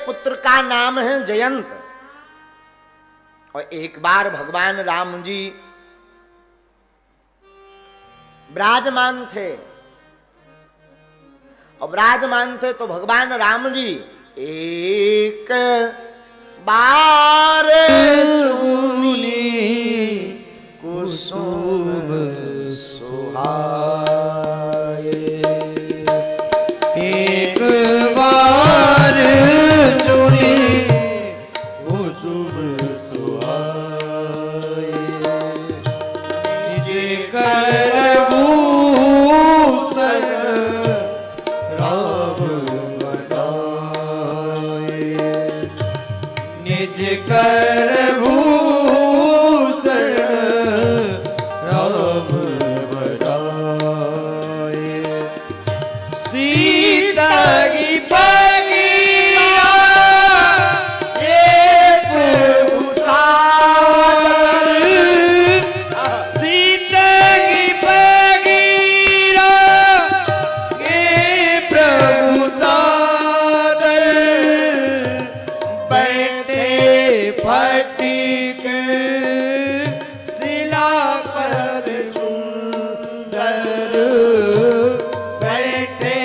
पुत्र का नाम है जयंत। और एक बार भगवान राम जी विराजमान थे, और विराजमान थे तो भगवान राम जी एक बार चुनी कुसुम सुहाए, एक बार चुनी कुसुम सुहाए, निज कर भूषण राम बनाए, निज कर भूषण राम बनाए, सीता की बगिया ये प्रभु सार, सीता की बगिया ये प्रभु सादर, बैठे फटिक शिला पर सुंदर, बैठे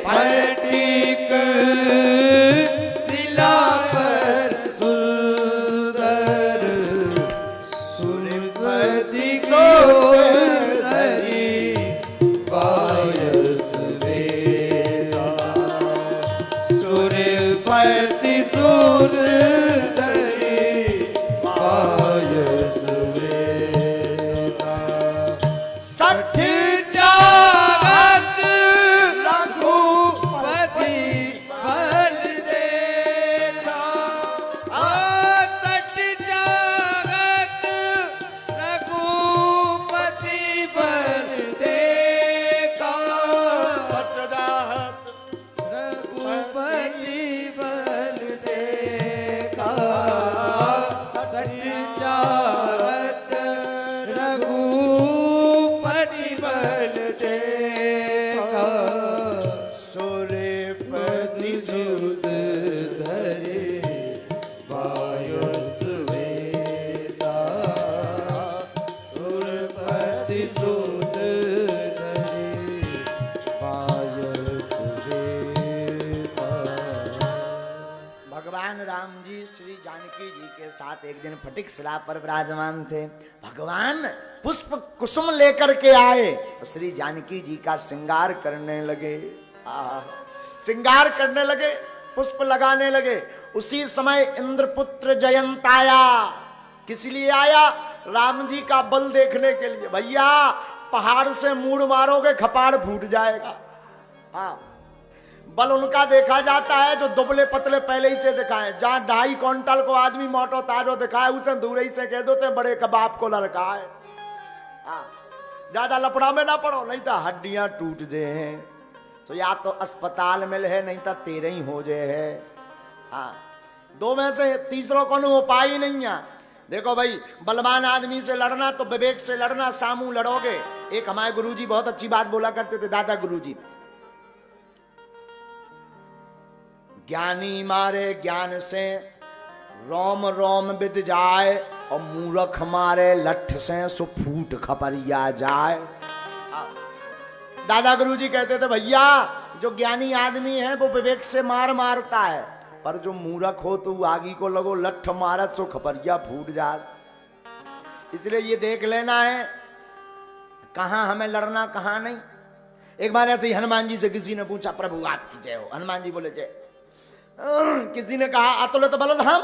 फटिक शिला पर सुंदर, सुरपति सोदरी पायस वेसा, सुरपति सुंदरी पायस वेसा, सठ जागत रघुपति बल देखा, सठ जागत रघुपति बल देखा, सठ जागत रघुपति बल देखा, सठ जागत रघुपति बल देखा, सुरपति सुत धरे पायस वेसा, सुरपति सुत धरे पायस वेसा। भगवान राम जी श्री जानकी जी के साथ एक दिन फटिक शिला पर विराजमान थे। भगवान पुष्प कुसुम लेकर के आए, श्री जानकी जी का श्रृंगार करने लगे। श्रृंगार करने लगे, पुष्प लगाने लगे। उसी समय इंद्रपुत्र जयंत आया। किस लिए आया? राम जी का बल देखने के लिए। भैया पहाड़ से मूड़ मारोगे खपाड़ फूट जाएगा। हाँ, बल उनका देखा जाता है जो दुबले पतले पहले ही से दिखाए। जहां 2.5 क्विंटल को आदमी मोटो ताजो दिखाए, उसे दूर ही से कह दो ते बड़े कबाब को लड़का है। हाँ, ज्यादा लपड़ा में ना पड़ो, नहीं तो हड्डियां टूट जाए। तो या तो अस्पताल में है, नहीं तो तेरे ही हो जाए है। हाँ, दो में से तीसरों को उपाय ही नहीं है। देखो भाई, बलवान आदमी से लड़ना तो विवेक से लड़ना, सामू लड़ोगे। एक हमारे गुरुजी बहुत अच्छी बात बोला करते थे, दादा गुरुजी, ज्ञानी मारे ज्ञान से रोम रोम बिद जाए, और मूर्ख मारे लठ से सो फूट खपरिया जाए। दादा गुरुजी कहते थे भैया जो ज्ञानी आदमी है वो विवेक से मार मारता है, पर जो मूर्ख हो तो आगी को लगो लठ मारत सो खपरिया फूट जाए। इसलिए ये देख लेना है कहां हमें लड़ना कहां नहीं। एक बार ऐसे ही हनुमान जी से किसी ने पूछा, प्रभु आपकी जय हो। हनुमान जी बोले जय। किसी ने कहा अतुलित बलधाम।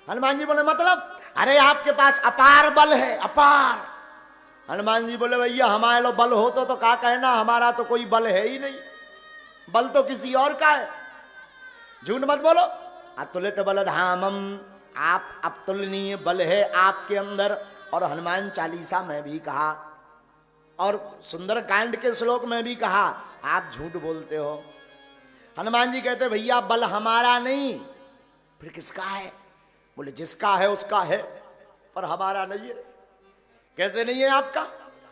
हनुमान जी बोले मतलब? अरे आपके पास अपार बल है, अपार। हनुमान जी बोले भैया हमारे लो बल हो तो क्या कहना, हमारा तो कोई बल है ही नहीं, बल तो किसी और का है। झूठ मत बोलो। अतुलित बलधामम, आप अतुलनीय बल है आपके अंदर। और हनुमान चालीसा में भी कहा, और सुंदर कांड के श्लोक में भी कहा, आप झूठ बोलते हो। हनुमान जी कहते भैया बल हमारा नहीं, फिर किसका है? बोले जिसका है उसका है, पर हमारा नहीं है। कैसे नहीं है आपका?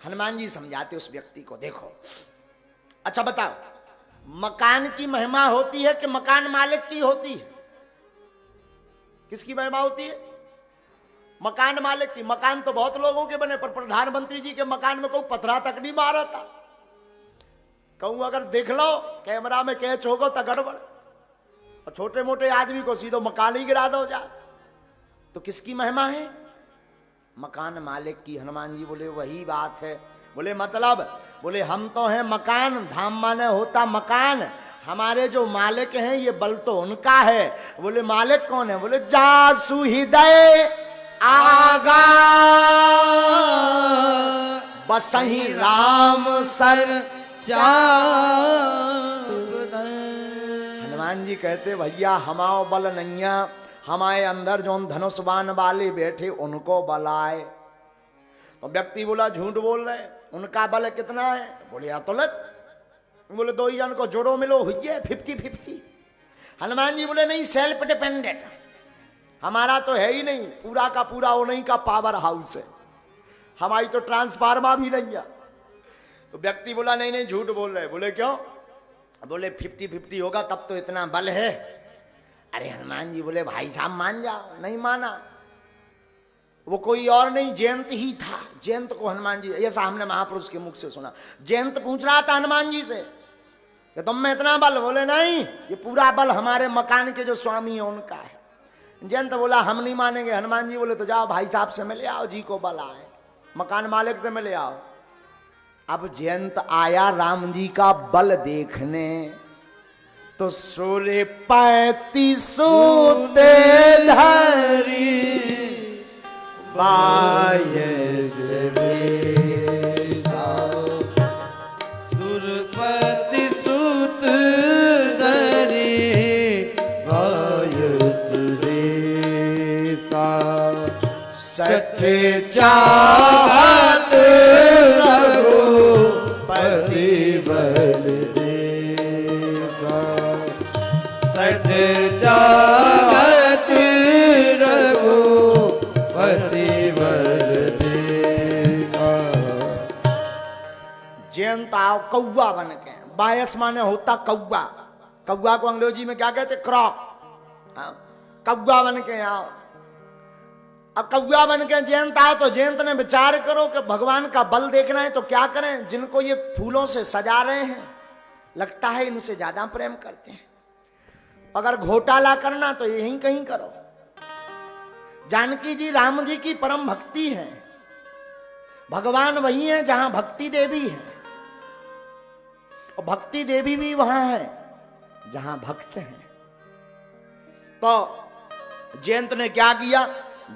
हनुमान जी समझाते उस व्यक्ति को, देखो अच्छा बताओ, मकान की महिमा होती है कि मकान मालिक की होती है? किसकी महिमा होती है? मकान मालिक की। मकान तो बहुत लोगों के बने, पर प्रधानमंत्री जी के मकान में कोई पथरा तक नहीं मारा था। कहूं अगर देख लो कैमरा में कैच होगा तो गड़बड़, और छोटे मोटे आदमी को सीधो मकान ही गिरा दो जा। तो किसकी महिमा है? मकान मालिक की। हनुमान जी बोले वही बात है। बोले मतलब? बोले हम तो हैं मकान, धाम माने होता मकान, हमारे जो मालिक हैं ये बल तो उनका है। बोले मालिक कौन है? बोले जासु हृदय आगा बसही राम सर। हनुमान जी कहते भैया हमाओ बल नैया, हमारे अंदर जो धनुष्बान वाले बैठे उनको बल आए। तो व्यक्ति बोला झूठ बोल रहे, उनका बल कितना है? बोले अतुलित। बोले दो ही जन को जोड़ो मिलो हुई 50-50। हनुमान जी बोले नहीं, सेल्फ डिपेंडेंट हमारा तो है ही नहीं, पूरा का पूरा उन्हीं का पावर हाउस है, हमारी तो ट्रांसफार्मा भी नहीं है। तो व्यक्ति बोला नहीं नहीं झूठ बोल रहे। बोले क्यों? बोले 50-50 होगा तब तो इतना बल है। अरे हनुमान जी बोले भाई साहब मान जाओ। नहीं माना। वो कोई और नहीं जयंत ही था। जयंत को हनुमान जी, ऐसा हमने महापुरुष के मुख से सुना, जयंत पूछ रहा था हनुमान जी से कि तुम में इतना बल? बोले नहीं, ये पूरा बल हमारे मकान के जो स्वामी है उनका है। जयंत बोला हम नहीं मानेंगे। हनुमान जी बोले तो जाओ भाई साहब से मिले आओ, जी को बल आए, मकान मालिक से मिले आओ। अब जयंत आया राम जी का बल देखने, तो सोरे 35 धरी बायस बेसा। सुरपति सुत धरे बायस बेसा। सठ चाहत रघुपति बल देगा। सठ चाहत रघुपति बल देगा। जयंत आओ कौआ बन के। बायस माने होता कौआ। कौआ को अंग्रेजी में क्या कहते? क्रॉक। कौआ बन के आओ। अब कौआ बन के जयंत आओ तो जयंत ने विचार करो कि भगवान का बल देखना है तो क्या करें? जिनको ये फूलों से सजा रहे हैं लगता है इनसे ज्यादा प्रेम करते हैं। अगर घोटाला करना तो यहीं कहीं करो। जानकी जी राम जी की परम भक्ति है। भगवान वही है जहां भक्ति देवी है, और भक्ति देवी भी वहां है जहां भक्त हैं। तो जयंत ने क्या किया?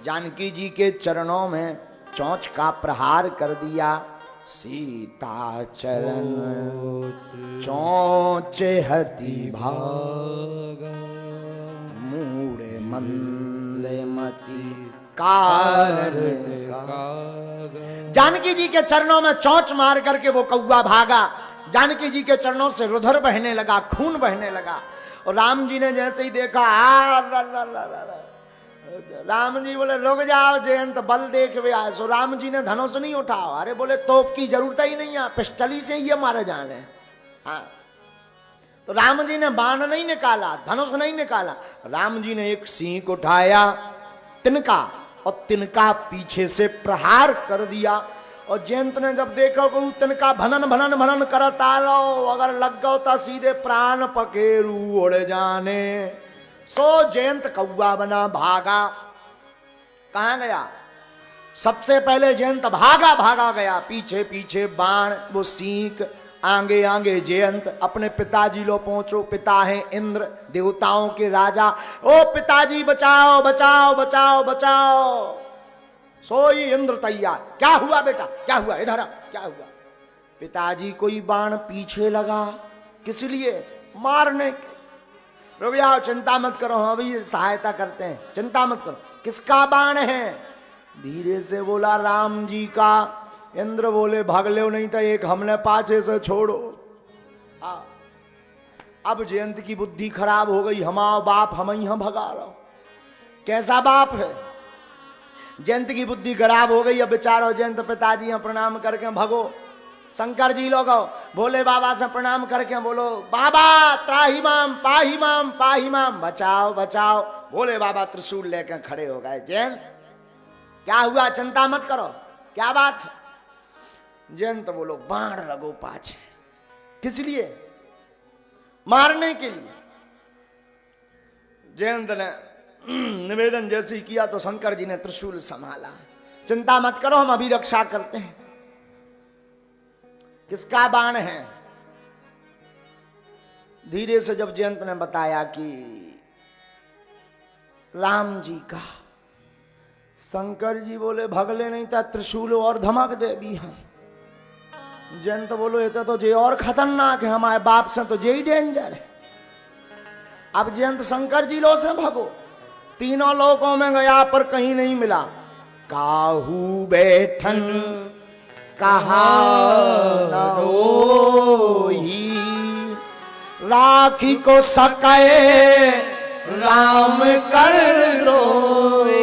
जानकी जी के चरणों में चोंच का प्रहार कर दिया। सीता चरण चोंच हति भागा, मूढ़ मंद मति कारण। जानकी जी के चरणों में चोंच मार करके वो कौआ भागा। जानकी जी के चरणों से रुधिर बहने लगा, खून बहने लगा। और राम जी ने जैसे ही देखा राम जी बोले रुक जाओ जयंत, बल देख वे आए। सो राम जी ने धनुष नहीं उठाओ। अरे बोले तोप की जरूरत ही नहीं है, पिस्टली से ये मारे जाने। हाँ, तो राम जी ने बाण नहीं निकाला, धनुष नहीं निकाला। राम जी ने एक सींग उठाया तिनका, और तिनका पीछे से प्रहार कर दिया। और जयंत ने जब देखा कि तिनका भनन भनन भनन करता लो, अगर लग गो तो सीधे प्राण पकेरू उड़ जाने। सो जयंत कौआ बना, भागा। कहां गया? सबसे पहले जयंत भागा भागा गया, पीछे पीछे बाण, वो सींग, आगे आगे जयंत। अपने पिताजी लो पहुंचो। पिता है इंद्र, देवताओं के राजा। ओ पिताजी बचाओ बचाओ बचाओ बचाओ। सोई इंद्र तैयार। क्या हुआ बेटा? क्या हुआ? इधर आ। क्या हुआ? पिताजी कोई बाण पीछे लगा, किस लिए? मारने के। रुक जाओ, चिंता मत करो, हम अभी सहायता करते हैं, चिंता मत करो। किसका बाण है? धीरे से बोला राम जी का। इंद्र बोले भाग लो नहीं तो एक हमने पाछे से छोड़ो। अब जयंत की बुद्धि खराब हो गई। हमारा बाप हम यहां भगा रहो। कैसा बाप है? जयंत की बुद्धि खराब हो गई। अब बेचारो जयंत पिताजी यहाँ प्रणाम करके भगो। शंकर जी लोग भोले बाबा से प्रणाम करके बोलो बाबा त्राही माम पाही माम, बचाओ बचाओ। भोले बाबा त्रिशूल लेकर खड़े हो गए। जयंत क्या हुआ, चिंता मत करो, क्या बात है? जयंत बोलो बाण लगो पाछे। किस लिए? मारने के लिए। जयंत ने निवेदन जैसे ही किया तो शंकर जी ने त्रिशूल संभाला। चिंता मत करो, हम अभी रक्षा करते हैं। किसका बाण है? धीरे से जब जयंत ने बताया कि राम जी का, शंकर जी बोले भगले नहीं था त्रिशूल और धमक दे भी हम। जयंत बोलो ये तो जे और खतरनाक है, हमारे बाप से तो जे ही डेंजर है। अब जयंत शंकर जी लो से भगो, तीनों लोकों में गया पर कहीं नहीं मिला। काहू बैठन कहा न होई, राखी को सकाए राम कर रोई।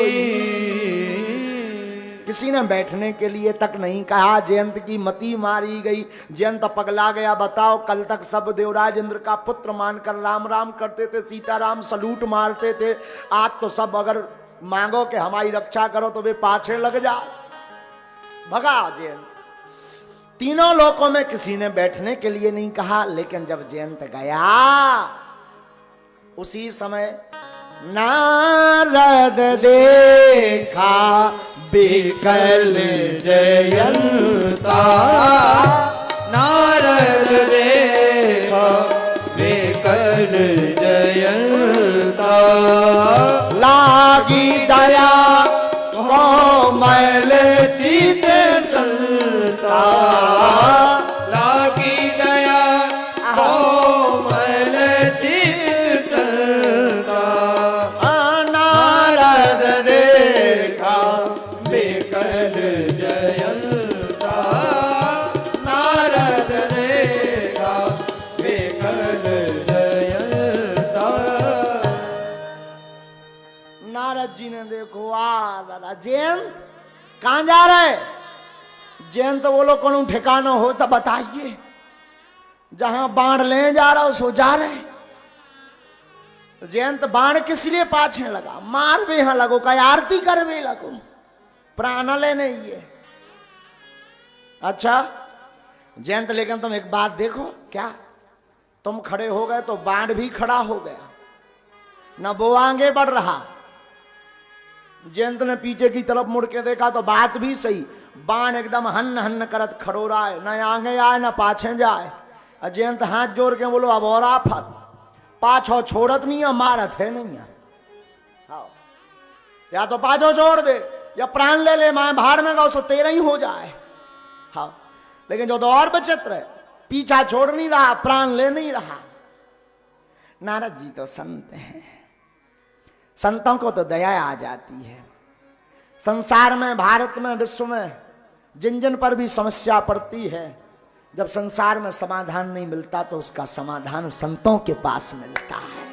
किसी ने बैठने के लिए तक नहीं कहा। जयंत की मति मारी गई, जयंत पगला गया। बताओ, कल तक सब देवराज इंद्र का पुत्र मानकर राम राम करते थे, सीताराम सलूट मारते थे। आज तो सब अगर मांगो कि हमारी रक्षा करो तो वे पाछे लग जा। भगा जयंत। तीनों लोकों में किसी ने बैठने के लिए नहीं कहा, लेकिन जब जयंत गया उसी समय नारद देखा बिकल जयंता। नारद देखा बिकल जयंता, लागी दया कोमल चित संता। लागी दया कोमल चित संता। नारद देखा बिकल जयंता, नारद देखा बिकल जयंता। नारद जी ने देखो जयंत कहां जा रहे? जयंत बोलो कौन ठिकाना हो तो बताइए, जहां बाण ले जा रहा हो सो जा रहे। जयंत बाण किस लिए पाछे लगा? मार भी यहां लगो का आरती कर भी लगो, प्राण लेने ये। अच्छा जयंत, लेकिन तुम एक बात देखो, क्या तुम खड़े हो गए तो बाण भी खड़ा हो गया, न वो आगे बढ़ रहा। जयंत ने पीछे की तरफ मुड़ के देखा तो बात भी सही, बाण एकदम हन्न हन्न करत खड़ो रहा है, न आगे आए न पाछे जाए। जयंत हाथ जोड़ के बोलो अब और आफत, पाछो छोड़त नहीं है, मारत है नहीं है। हाँ, या तो पाछो छोड़ दे या प्राण ले ले, मैं भाड़ में गाओ सो तेरा ही हो जाए। हाँ, लेकिन जो तो और विचित्र है, पीछा छोड़ नहीं रहा, प्राण ले नहीं रहा। नारद जी तो संत हैं, संतों को तो दया आ जाती है। संसार में, भारत में, विश्व में जिन जिन पर भी समस्या पड़ती है, जब संसार में समाधान नहीं मिलता तो उसका समाधान संतों के पास मिलता है।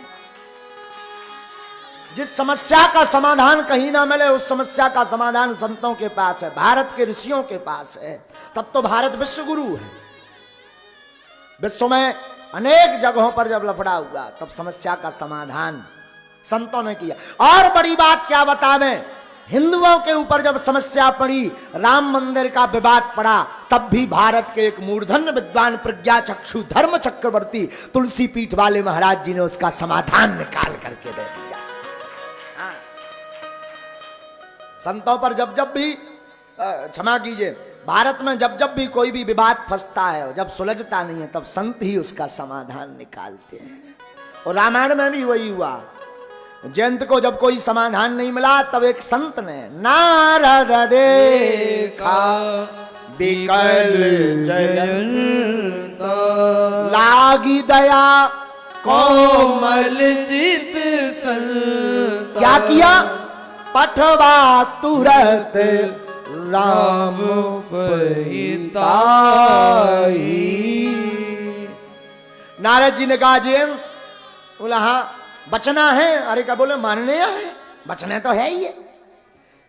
जिस समस्या का समाधान कहीं ना मिले, उस समस्या का समाधान संतों के पास है, भारत के ऋषियों के पास है। तब तो भारत विश्व गुरु है। विश्व में अनेक जगहों पर जब लफड़ा हुआ तब समस्या का समाधान संतों ने किया। और बड़ी बात क्या बतावें, हिंदुओं के ऊपर जब समस्या पड़ी, राम मंदिर का विवाद पड़ा, तब भी भारत के एक मूर्धन्य विद्वान प्रज्ञा चक्षु धर्म चक्रवर्ती तुलसी पीठ वाले महाराज जी ने उसका समाधान निकाल करके दे दिया। संतों पर जब जब भी, क्षमा कीजिए, भारत में जब जब भी कोई भी विवाद फंसता है, जब सुलझता नहीं है, तब संत ही उसका समाधान निकालते हैं। और रामायण में भी वही हुआ। जयंत को जब कोई समाधान नहीं मिला, तब एक संत ने नारद देखा बिकल जयंता, लागी दया कोमल चित संता। क्या किया? पठवा तुरत राम परिताई। नारद जी ने कहा जयंत, बोला हाँ बचना है। अरे क्या बोले, मानने है, बचने तो है ही है।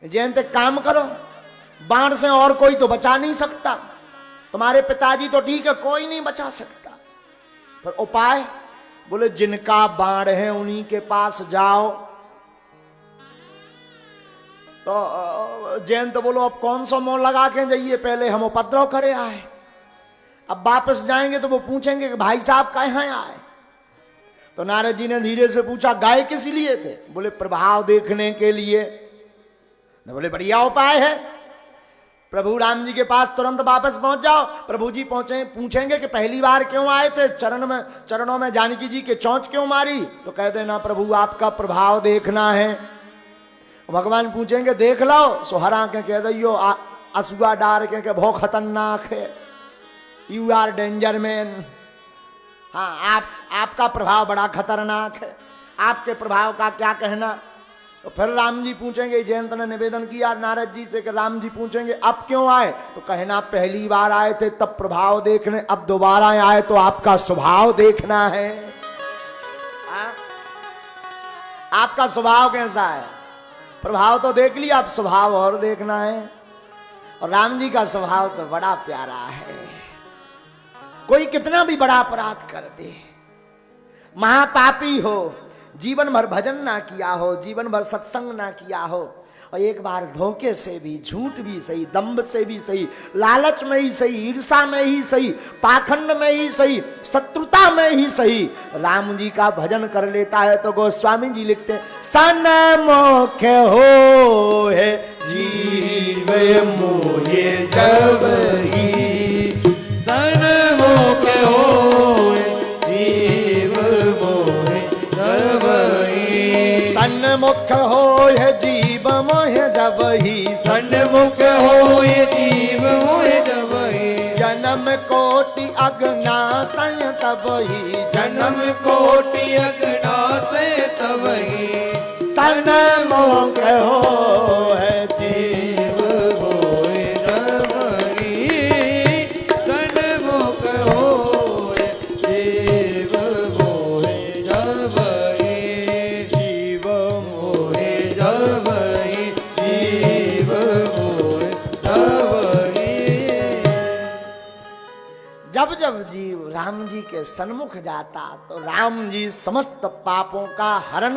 जयंत एक काम करो, बाण से और कोई तो बचा नहीं सकता, तुम्हारे पिताजी तो ठीक है, कोई नहीं बचा सकता, पर उपाय? बोले जिनका बाण है उन्हीं के पास जाओ, तो जैन तो बोलो अब कौन सा मोह लगा के जाइए, पहले हम उपद्रव करे आए, अब वापस जाएंगे तो वो पूछेंगे कि भाई साहब कहाँ आए। तो नारद जी ने धीरे से पूछा गाय किस लिए थे? बोले प्रभाव देखने के लिए। तो बोले बढ़िया उपाय है, प्रभु राम जी के पास तुरंत वापस पहुंच जाओ। प्रभु जी पहुंचे पूछेंगे कि पहली बार क्यों आए थे, चरणों में जानकी जी के चोंच क्यों मारी? तो कह देना प्रभु आपका प्रभाव देखना है। भगवान पूछेंगे देख लो, सोहरा के कह दियो असुआ डार के बहुत खतरनाक है, यू आर डेंजर मैन। हाँ आपका प्रभाव बड़ा खतरनाक है, आपके प्रभाव का क्या कहना। तो फिर राम जी पूछेंगे, जयंत ने निवेदन किया नारद जी से कि राम जी पूछेंगे अब क्यों आए? तो कहना पहली बार आए थे तब प्रभाव देखने, अब दोबारा आए तो आपका स्वभाव देखना है। आपका स्वभाव कैसा है? प्रभाव तो देख लिया, अब स्वभाव और देखना है। और राम जी का स्वभाव तो बड़ा प्यारा है। कोई कितना भी बड़ा अपराध कर दे, महापापी हो, जीवन भर भजन ना किया हो, जीवन भर सत्संग ना किया हो, और एक बार धोखे से भी, झूठ भी सही, दंभ से भी सही, लालच में ही सही, ईर्षा में ही सही, पाखंड में ही सही, शत्रुता में ही सही, राम जी का भजन कर लेता है तो गोस्वामी जी लिखते हैं सन्मुख हो है जीव मोहे जब ही, सन्मुख होए जीव मोहे जब ही, सन्मुख हो है जीव मोहे जब ही, सन्मुख होए जीव मोहे जब ही, जन्म कोटि अगना सय तब ही, जन्म कोटि अगना से तब ही, सन्मुख हो है जीव मोहे जब ही, सन्मुख होए जीव मोहे जब ही, जीव मोहे जब ही, जीव मोहे जब ही। जब जब जीव राम जी के सन्मुख जाता तो राम जी समस्त पापों का हरण